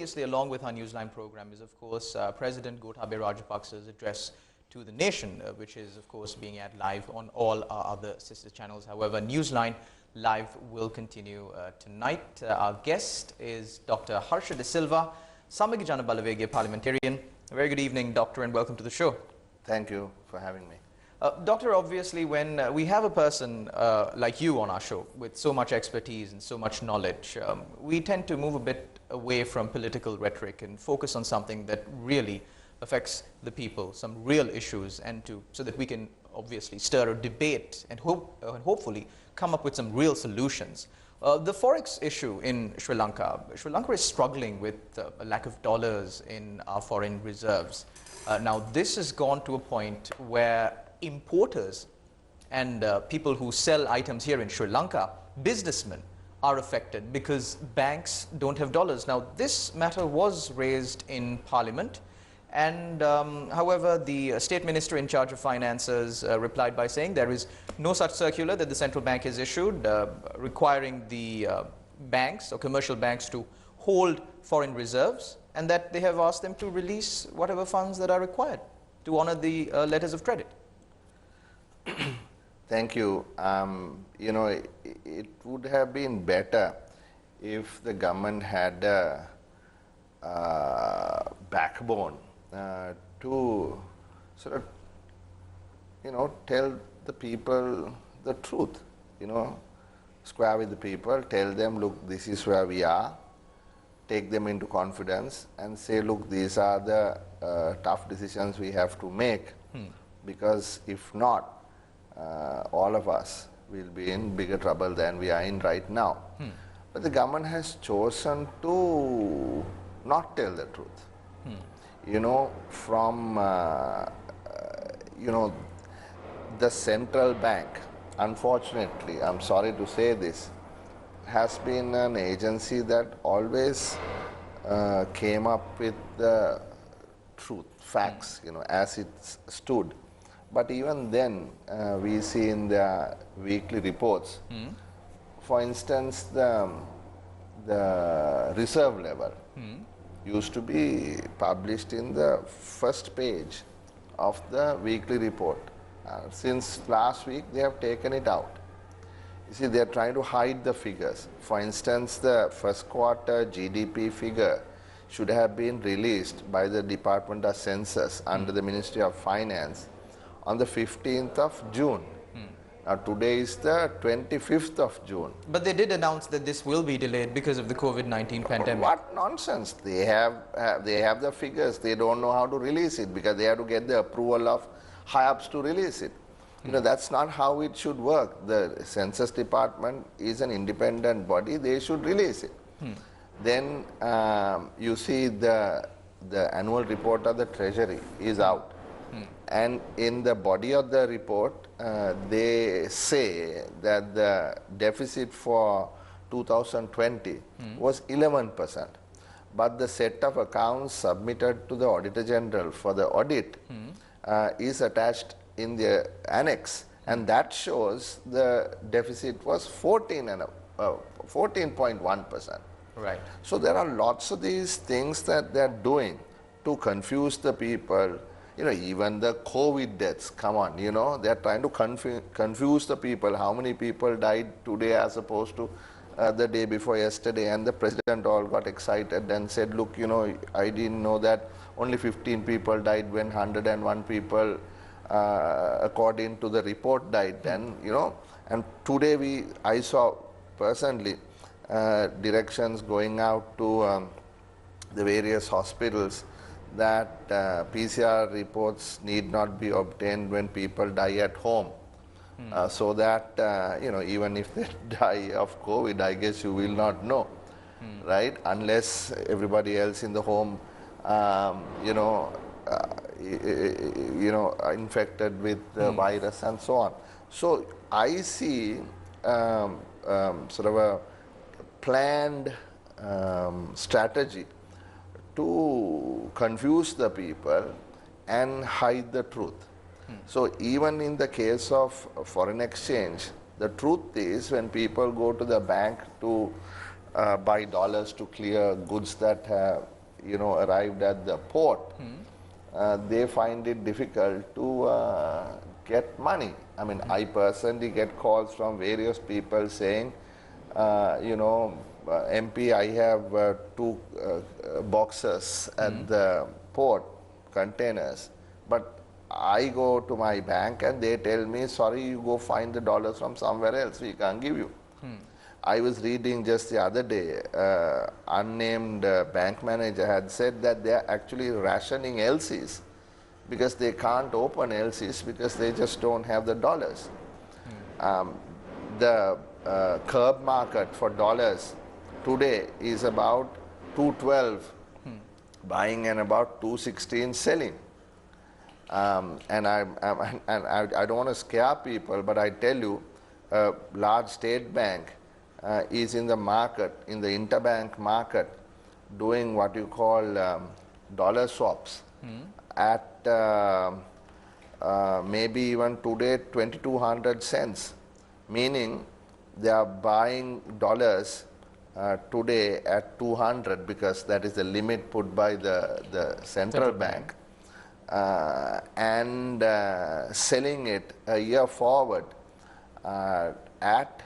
Simultaneously, along with our Newsline program is, of course, President Gotabaya Rajapaksa's address to the nation, which is, of course, being aired live on all our other sister channels. However, Newsline Live will continue tonight. Our guest is Dr. Harsha De Silva, Samik Jana Balavege parliamentarian. A very good evening, Doctor, and welcome to the show. Thank you for having me. Doctor, obviously, when we have a person like you on our show with so much expertise and so much knowledge, we tend to move a bit away from political rhetoric and focus on something that really affects the people, some real issues, and so that we can obviously stir a debate and hopefully come up with some real solutions. The forex issue in Sri Lanka. Sri Lanka is struggling with a lack of dollars in our foreign reserves. Now, this has gone to a point where importers and people who sell items here in Sri Lanka, businessmen, are affected because banks don't have dollars. Now, this matter was raised in Parliament, and however, the state minister in charge of finances replied by saying there is no such circular that the central bank has issued requiring the banks or commercial banks to hold foreign reserves, and that they have asked them to release whatever funds that are required to honor the letters of credit. Thank you. You know, it would have been better if the government had a backbone to sort of, you know, tell the people the truth, you know, square with the people, tell them, look, this is where we are, take them into confidence and say, look, these are the tough decisions we have to make, because if not, all of us will be in bigger trouble than we are in right now. But the government has chosen to not tell the truth. You know, from, you know, the central bank, unfortunately, I'm sorry to say this, has been an agency that always came up with the truth, facts, you know, as it stood. But even then, we see in the weekly reports, for instance, the reserve level used to be published in the first page of the weekly report. Since last week, they have taken it out. You see, they are trying to hide the figures. For instance, the first quarter GDP figure should have been released by the Department of Census under the Ministry of Finance on the 15th of June. Now, today is the 25th of June. But they did announce that this will be delayed because of the COVID-19 pandemic. What nonsense. They have the figures. They don't know how to release it because they have to get the approval of high-ups to release it. You know, that's not how it should work. The Census Department is an independent body. They should release it. Then you see the annual report of the Treasury is out. And in the body of the report, they say that the deficit for 2020 was 11%. But the set of accounts submitted to the Auditor General for the audit is attached in the annex. And that shows the deficit was 14.1%. Right. So there are lots of these things that they're doing to confuse the people. You know, even the COVID deaths, come on, you know, they're trying to confuse the people. How many people died today as opposed to the day before yesterday? And the president all got excited and said, look, you know, I didn't know that only 15 people died when 101 people, according to the report, died. And, you know, and today I saw personally directions going out to the various hospitals that PCR reports need not be obtained when people die at home. So that, you know, even if they die of COVID, I guess you will not know, right? Unless everybody else in the home, you know, infected with the virus and so on. So I see sort of a planned strategy to confuse the people and hide the truth. So even in the case of foreign exchange, the truth is when people go to the bank to buy dollars to clear goods that have, arrived at the port, they find it difficult to get money. I mean, I personally get calls from various people saying, MP, I have two boxes at the port, containers, but I go to my bank and they tell me, sorry, you go find the dollars from somewhere else, we can't give you. I was reading just the other day, unnamed bank manager had said that they are actually rationing LCs because they can't open LCs because they just don't have the dollars. The curb market for dollars today is about 212 buying and about 216 selling. And I don't want to scare people, but I tell you, a large state bank is in the market, in the interbank market, doing what you call dollar swaps at maybe even today 2200 cents, meaning they are buying dollars today at 200 because that is the limit put by the central bank, and selling it a year forward at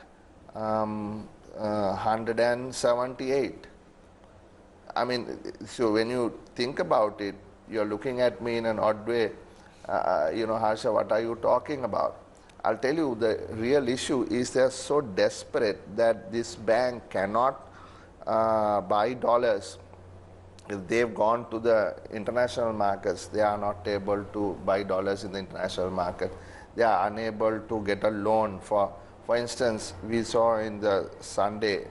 178. I mean, so when you think about it, you're looking at me in an odd way, Harsha, what are you talking about? I'll tell you, the real issue is they're so desperate that this bank cannot buy dollars. If they've gone to the international markets, they are not able to buy dollars in the international market. They are unable to get a loan. For instance, we saw in the Sunday,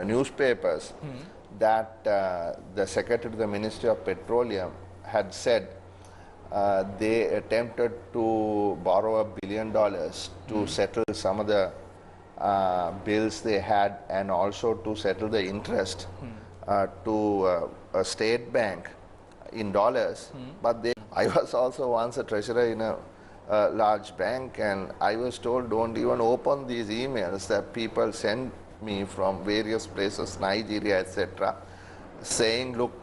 newspapers that the Secretary of the Ministry of Petroleum had said they attempted to borrow $1 billion to settle some of the bills they had and also to settle the interest to a state bank in dollars. But I was also once a treasurer in a large bank, and I was told, don't even open these emails that people send me from various places, Nigeria, etc., saying, look,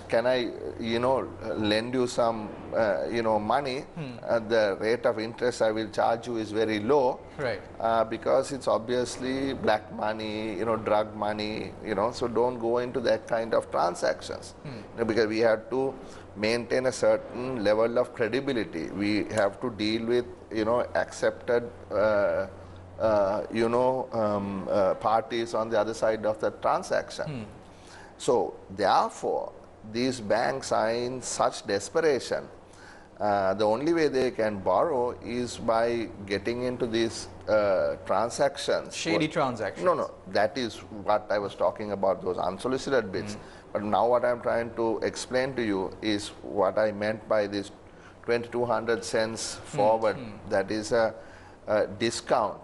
can I, lend you some, money? The rate of interest I will charge you is very low, right? Because it's obviously black money, drug money, so don't go into that kind of transactions. Because we have to maintain a certain level of credibility. We have to deal with, accepted, parties on the other side of the transaction. So therefore, these banks are in such desperation. The only way they can borrow is by getting into these transactions. Shady transactions. No, that is what I was talking about, those unsolicited bids. But now what I'm trying to explain to you is what I meant by this 2200 cents forward. That is a discount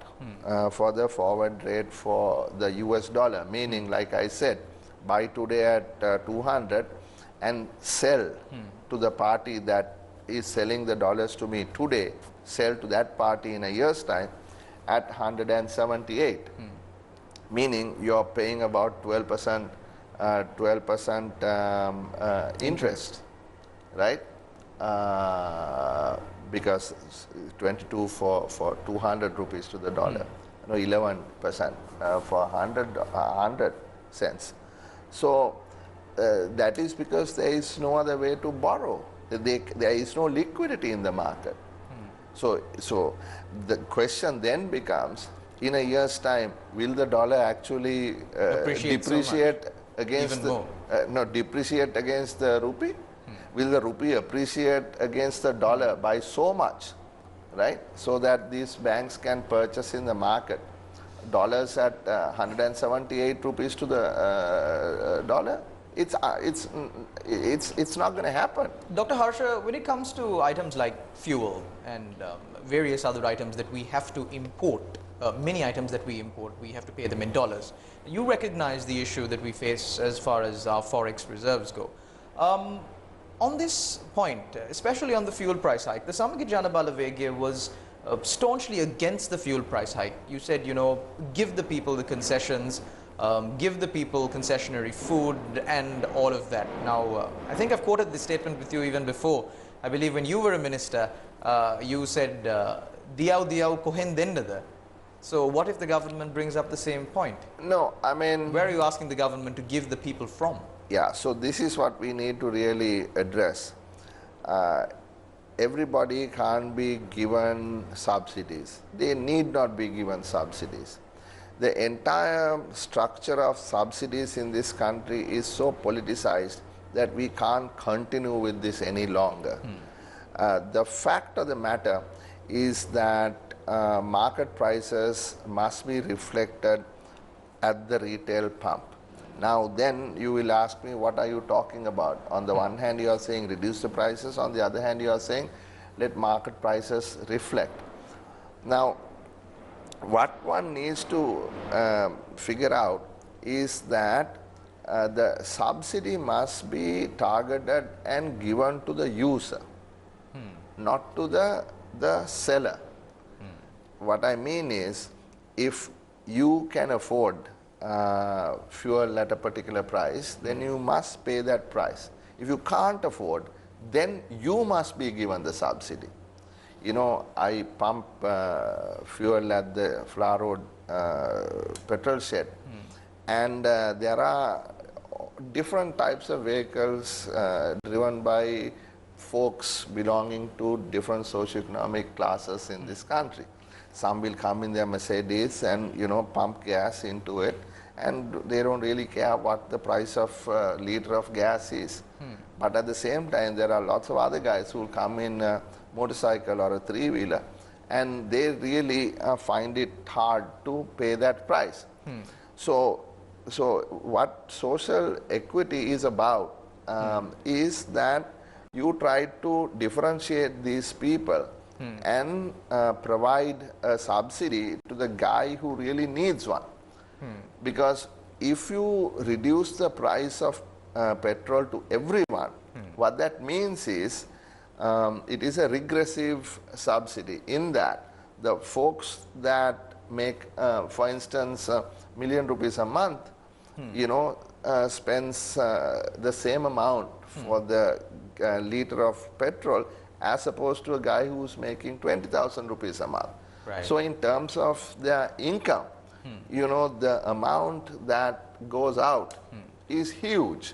for the forward rate for the US dollar, meaning, like I said, buy today at 200 and sell to the party that is selling the dollars to me today, sell to that party in a year's time at 178, meaning you're paying about 12% interest, right? Because 22 for 200 rupees to the dollar, 11% for 100 cents. So that is because there is no other way to borrow. There is no liquidity in the market. So the question then becomes, in a year's time, will the dollar actually depreciate against depreciate against the rupee? Will the rupee appreciate against the dollar by so much, right? So that these banks can purchase in the market dollars at 178 rupees to the dollar? It's not going to happen. Dr. Harsha, when it comes to items like fuel and various other items that we have to import, many items that we import, we have to pay them in dollars. You recognize the issue that we face as far as our forex reserves go. On this point, especially on the fuel price hike, the Samagit Janabalavegya was staunchly against the fuel price hike. You said, you know, give the people the concessions, give the people concessionary food and all of that. Now, I think I've quoted this statement with you even before. I believe when you were a minister, you said, "Diyau diyau kohen dendada." So what if the government brings up the same point? No, I mean... Where are you asking the government to give the people from? Yeah, so this is what we need to really address. Everybody can't be given subsidies. They need not be given subsidies. The entire structure of subsidies in this country is so politicized that we can't continue with this any longer. The fact of the matter is that market prices must be reflected at the retail pump. Now then you will ask me, what are you talking about? On the one hand you are saying reduce the prices, on the other hand you are saying let market prices reflect. Now what one needs to figure out is that the subsidy must be targeted and given to the user, not to the seller. What I mean is, if you can afford fuel at a particular price, then you must pay that price. If you can't afford, then you must be given the subsidy. You know, I pump fuel at the Flower Road petrol shed, and there are different types of vehicles driven by folks belonging to different socioeconomic classes in this country. Some will come in their Mercedes and, you know, pump gas into it, and they don't really care what the price of a liter of gas is. But at the same time, there are lots of other guys who will come in a motorcycle or a three-wheeler, and they really find it hard to pay that price. So what social equity is about is that you try to differentiate these people and provide a subsidy to the guy who really needs one. Because if you reduce the price of petrol to everyone, what that means is it is a regressive subsidy, in that the folks that make, for instance, ₹1,000,000 a month, you know, spends the same amount for the liter of petrol as opposed to a guy who's making ₹20,000 a month. Right. So in terms of their income, you know, the amount that goes out is huge,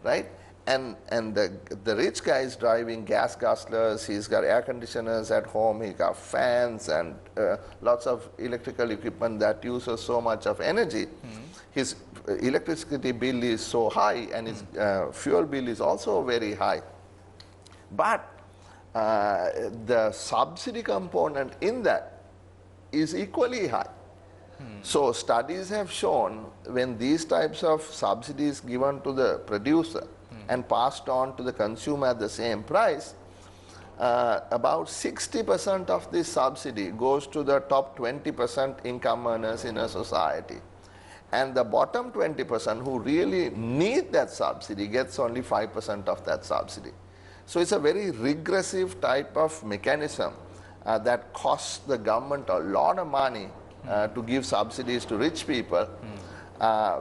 right? And the rich guy is driving gas guzzlers, he's got air conditioners at home, he got fans and lots of electrical equipment that uses so much of energy. His electricity bill is so high, and his fuel bill is also very high. But the subsidy component in that is equally high. So studies have shown when these types of subsidies given to the producer and passed on to the consumer at the same price, about 60% of this subsidy goes to the top 20% income earners in a society. And the bottom 20% who really need that subsidy gets only 5% of that subsidy. So it's a very regressive type of mechanism that costs the government a lot of money to give subsidies to rich people,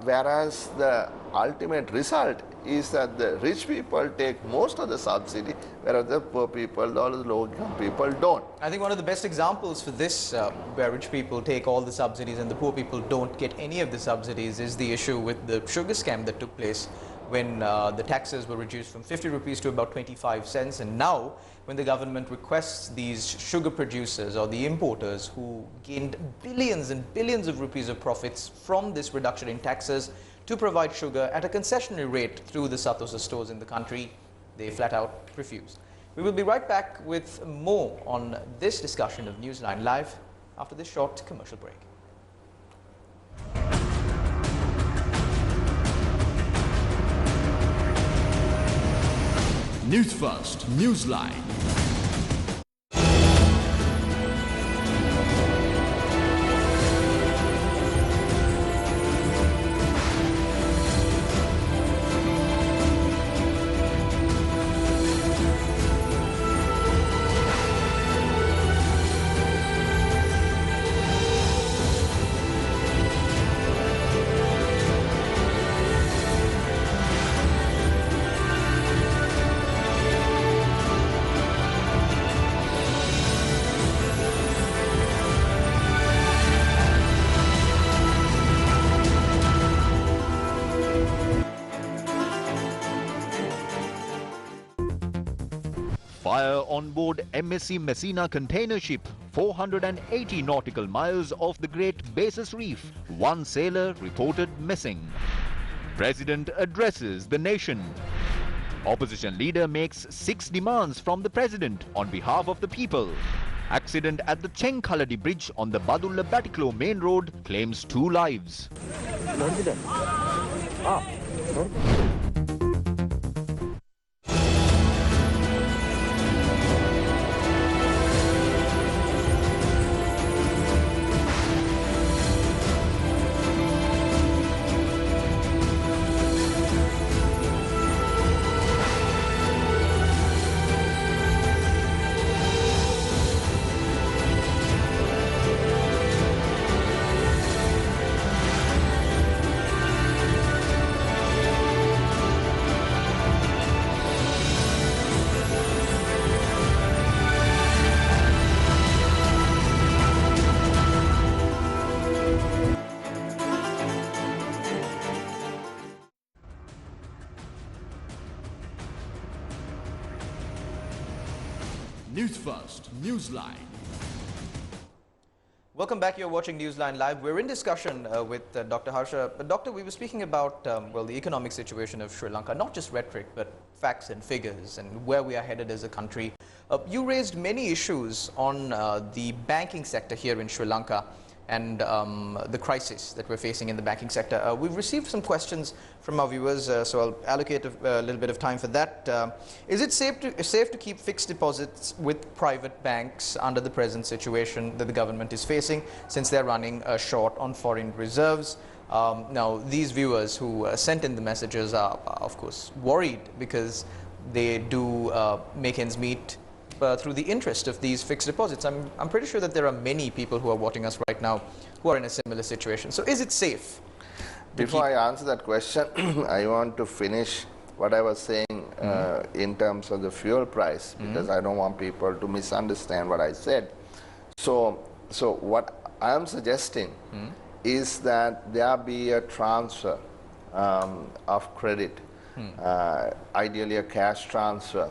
whereas the ultimate result is that the rich people take most of the subsidy, whereas the poor people or the low-income people don't. I think one of the best examples for this, where rich people take all the subsidies and the poor people don't get any of the subsidies, is the issue with the sugar scam that took place when the taxes were reduced from 50 rupees to about 25 cents. And now, when the government requests these sugar producers or the importers who gained billions and billions of rupees of profits from this reduction in taxes to provide sugar at a concessionary rate through the Satosa stores in the country, they flat out refuse. We will be right back with more on this discussion of Newsline Live after this short commercial break. Newsfirst, Newsline. Fire on board MSC Messina container ship, 480 nautical miles off the Great Basis Reef. One sailor reported missing. President addresses the nation. Opposition leader makes 6 demands from the president on behalf of the people. Accident at the Chenkaladi bridge on the Badulla Batiklo main road claims 2 lives. Newsfirst, Newsline. Welcome back. You're watching Newsline Live. We're in discussion with Dr. Harsha. Doctor, we were speaking about, well, the economic situation of Sri Lanka, not just rhetoric, but facts and figures and where we are headed as a country. You raised many issues on the banking sector here in Sri Lanka and the crisis that we're facing in the banking sector. We've received some questions from our viewers, so I'll allocate a little bit of time for that. Is it safe to keep fixed deposits with private banks under the present situation that the government is facing, since they're running short on foreign reserves? Now, these viewers who sent in the messages are, of course, worried because they do make ends meet through the interest of these fixed deposits. I'm pretty sure that there are many people who are watching us right now who are in a similar situation. So is it safe? Before I answer that question, I want to finish what I was saying in terms of the fuel price, because I don't want people to misunderstand what I said. So what I am suggesting is that there be a transfer of credit, ideally a cash transfer,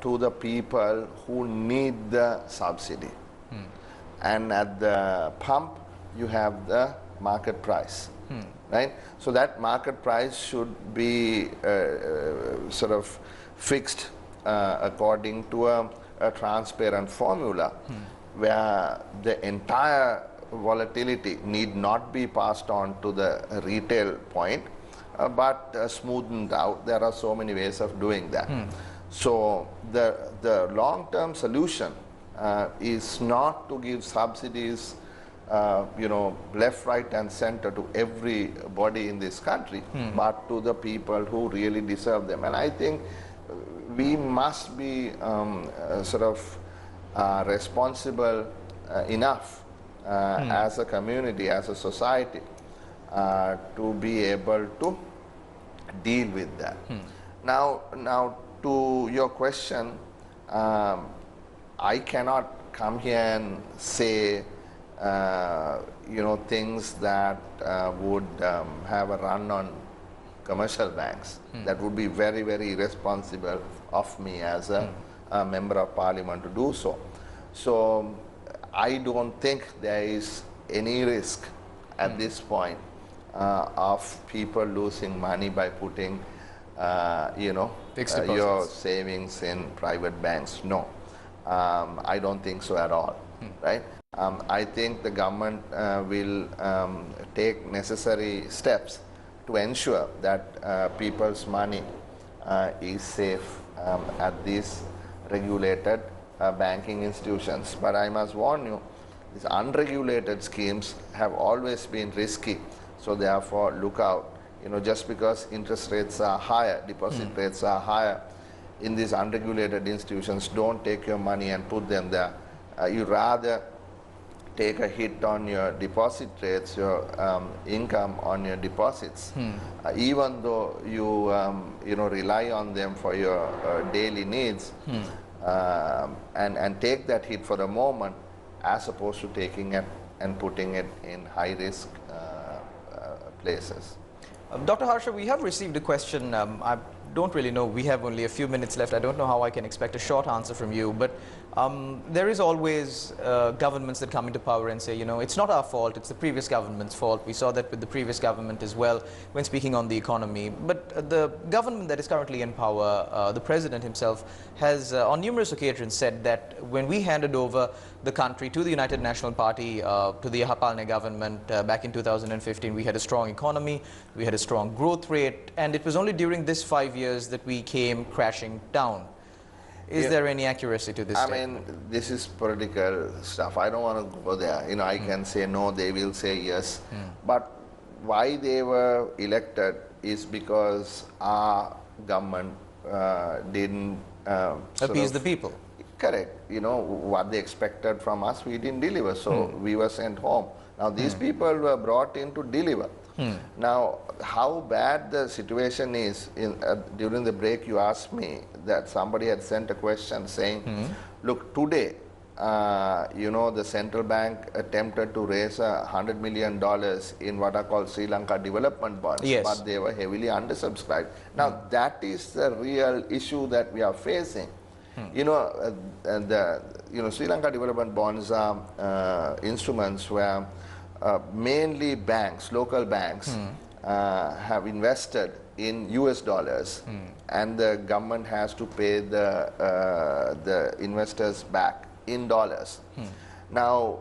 to the people who need the subsidy. And at the pump, you have the market price, right? So that market price should be sort of fixed according to a transparent formula, where the entire volatility need not be passed on to the retail point, but smoothened out. There are so many ways of doing that. So the long-term solution is not to give subsidies, left, right, and center to everybody in this country, but to the people who really deserve them. And I think we must be responsible enough as a community, as a society, to be able to deal with that. Now, to your question, I cannot come here and say, things that would have a run on commercial banks. That would be very, very irresponsible of me as a member of parliament to do so. So I don't think there is any risk at this point of people losing money by putting your savings in private banks. No, I don't think so at all, right? I think the government will take necessary steps to ensure that people's money is safe at these regulated banking institutions. But I must warn you, these unregulated schemes have always been risky, so therefore look out. Just because interest rates are higher, deposit rates are higher in these unregulated institutions, don't take your money and put them there. You rather take a hit on your deposit rates, your income on your deposits, even though you rely on them for your daily needs, and take that hit for the moment, as opposed to taking it and putting it in high risk places. Dr. Harsha, we have received a question. don't really know. We have only a few minutes left. I don't know how I can expect a short answer from you, but there is always governments that come into power and say, you know, it's not our fault, it's the previous government's fault. We saw that with the previous government as well when speaking on the economy. But the government that is currently in power, the president himself, has on numerous occasions said that when we handed over the country to the United National Party, to the Hapalne government back in 2015, we had a strong economy, we had a strong growth rate, and it was only during this 5 years that we came crashing down. Is there any accuracy to this statement? mean, this is political stuff. I don't want to go there. You know, I can say no, they will say yes. But why they were elected is because our government didn't Appease the people. Correct. You know, what they expected from us, we didn't deliver. So we were sent home. Now, these people were brought in to deliver. Now, how bad the situation is, during the break you asked me that somebody had sent a question saying, look, today, you know, the central bank attempted to raise $100 million in what are called Sri Lanka development bonds, but they were heavily undersubscribed. Now, that is the real issue that we are facing. You know, Sri Lanka development bonds are instruments where mainly banks, local banks, have invested in US dollars, and the government has to pay the investors back in dollars. Now,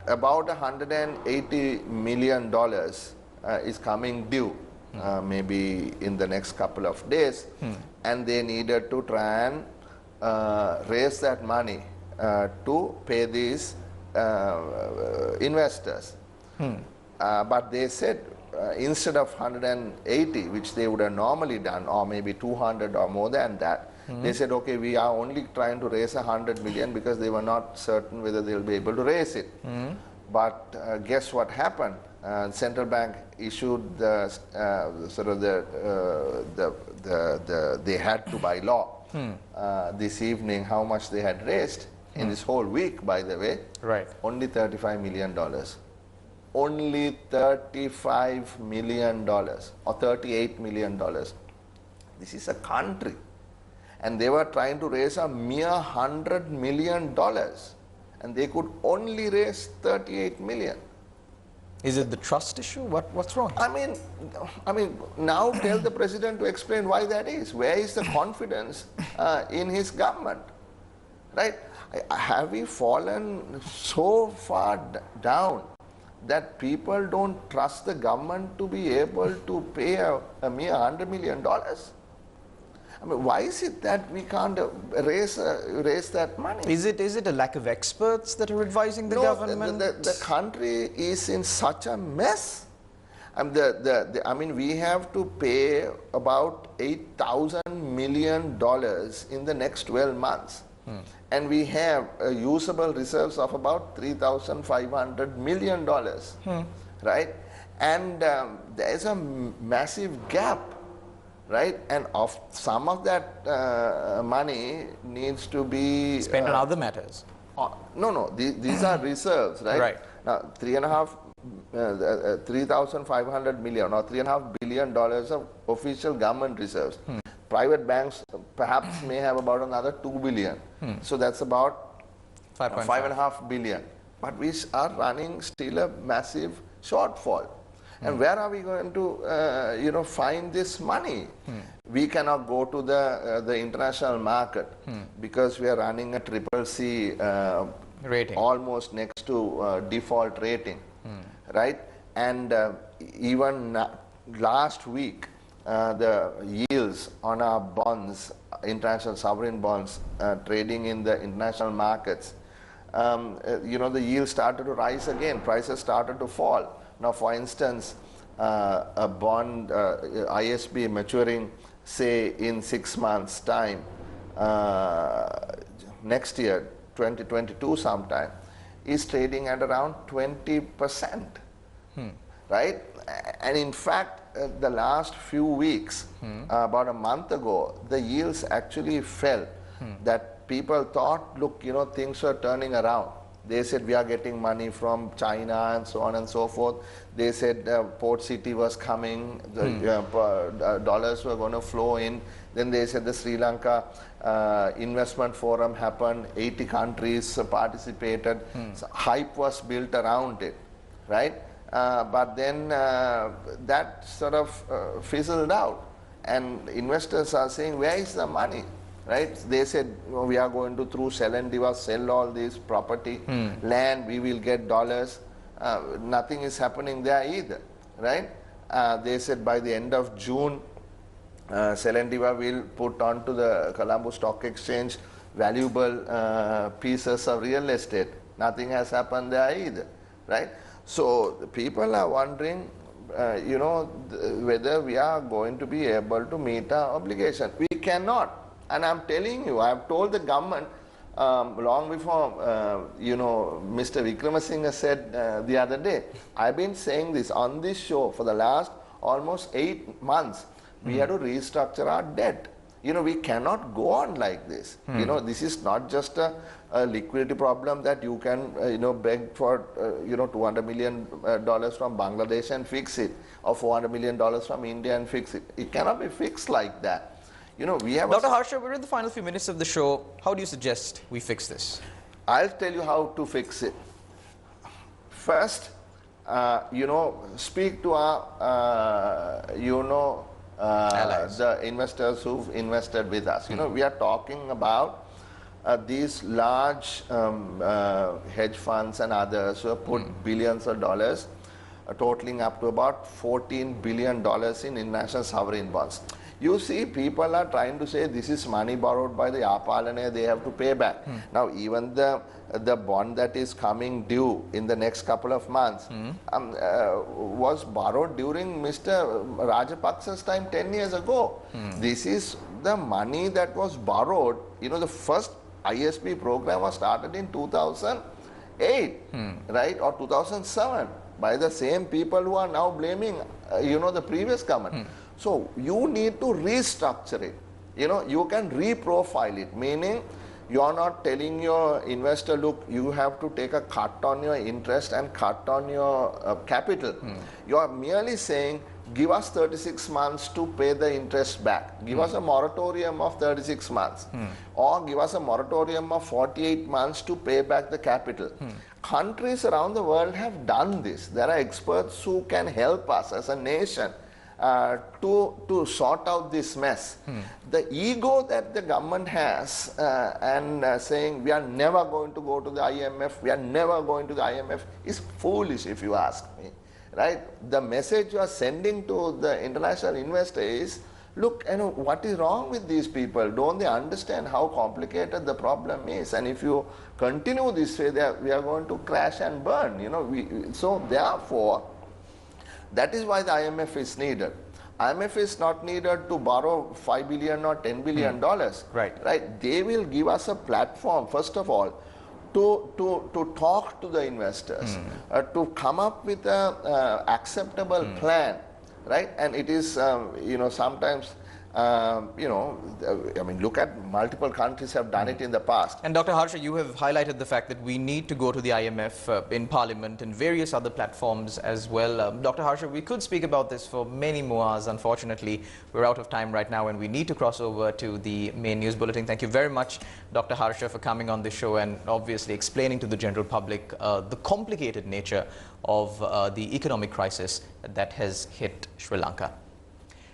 about $180 million is coming due, maybe in the next couple of days, and they needed to try and raise that money to pay these investors. But they said instead of 180, which they would have normally done, or maybe 200 or more than that, they said, okay, we are only trying to raise 100 million because they were not certain whether they'll be able to raise it. But guess what happened? Central bank issued the they had to by law this evening how much they had raised in this whole week, by the way. Right. Only $35 million. Only $35 million or $38 million. This is a country. And they were trying to raise a mere $100 million. And they could only raise $38 million. Is it the trust issue? What's wrong? I mean, now tell the president to explain why that is. Where is the confidence in his government? Right? Have we fallen so far down that people don't trust the government to be able to pay a mere $100 million? I mean, why is it that we can't raise that money? Is it a lack of experts that are advising the government? The country is in such a mess. I mean, we have to pay about $8,000 million in the next 12 months. And we have usable reserves of about $3,500 million, right? And there's a massive gap, right? And of some of that money needs to be spent on other matters. No, these are reserves, right? Right. Now, $3,500 million or $3.5 billion of official government reserves. Private banks perhaps may have about another 2 billion. So that's about 5.5 billion. But we are running still a massive shortfall. And where are we going to, find this money? We cannot go to the international market because we are running a CCC rating, almost next to default rating, right? And even last week, the yields on our bonds, international sovereign bonds, trading in the international markets, the yields started to rise again. Prices started to fall. Now, for instance, a bond, ISB maturing, say, in 6 months' time, next year, 2022 sometime, is trading at around 20%, right? And in fact, the last few weeks, about a month ago, the yields actually fell. That people thought, look, things are turning around. They said we are getting money from China and so on and so forth. They said Port City was coming, the dollars were going to flow in. Then they said the Sri Lanka investment forum happened, 80 countries participated. So hype was built around it, right? But then that sort of fizzled out. And investors are saying, where is the money? Right? They said, oh, we are going to, through sell and divorce, sell all this property, land, we will get dollars. Nothing is happening there either, right? They said by the end of June, Sell and Diva will put onto the Colombo Stock Exchange valuable pieces of real estate. Nothing has happened there either, right? So the people are wondering, you know, whether we are going to be able to meet our obligation. We cannot. And I'm telling you, I have told the government long before, you know, Mr. Wickramasinghe said the other day, I've been saying this on this show for the last almost 8 months. We have to restructure our debt. You know, we cannot go on like this. You know, this is not just a liquidity problem that you can, you know, beg for, you know, $200 million from Bangladesh and fix it, or $400 million from India and fix it. It cannot be fixed like that. You know, we have Dr. Harsha, we're in the final few minutes of the show. How do you suggest we fix this? I'll tell you how to fix it. First, you know, speak to our, you know, the investors who've invested with us. You know, we are talking about these large hedge funds and others who have put billions of dollars, totaling up to about $14 billion in international sovereign bonds. You see, people are trying to say this is money borrowed by the Yapalane, they have to pay back. Now, even the bond that is coming due in the next couple of months was borrowed during Mr. Rajapaksa's time 10 years ago. This is the money that was borrowed. You know, the first ISP program was started in 2008, right, or 2007, by the same people who are now blaming, you know, the previous government. So you need to restructure it. You know, you can reprofile it, meaning you are not telling your investor, look, you have to take a cut on your interest and cut on your capital. You are merely saying, give us 36 months to pay the interest back. Give us a moratorium of 36 months. Or give us a moratorium of 48 months to pay back the capital. Countries around the world have done this. There are experts who can help us as a nation to sort out this mess. The ego that the government has and saying we are never going to go to the IMF, we are never going to the IMF is foolish if you ask me. Right? The message you are sending to the international investor is, look, you know, what is wrong with these people? Don't they understand how complicated the problem is? And if you continue this way, we are going to crash and burn. You know, so therefore, that is why the IMF is needed. IMF is not needed to borrow $5 billion or $10 billion. Right? They will give us a platform, first of all, to talk to the investors, to come up with a acceptable plan, right? And it is, you know, sometimes, you know, I mean, look at multiple countries have done it in the past. And Dr. Harsha, you have highlighted the fact that we need to go to the IMF in Parliament and various other platforms as well. Dr. Harsha, we could speak about this for many more hours. Unfortunately, we're out of time right now and we need to cross over to the main news bulletin. Thank you very much, Dr. Harsha, for coming on the show and obviously explaining to the general public the complicated nature of the economic crisis that has hit Sri Lanka.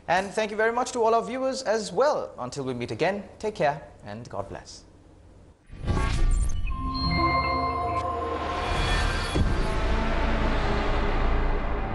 And thank you very much to all our viewers as well. Until we meet again, take care and God bless.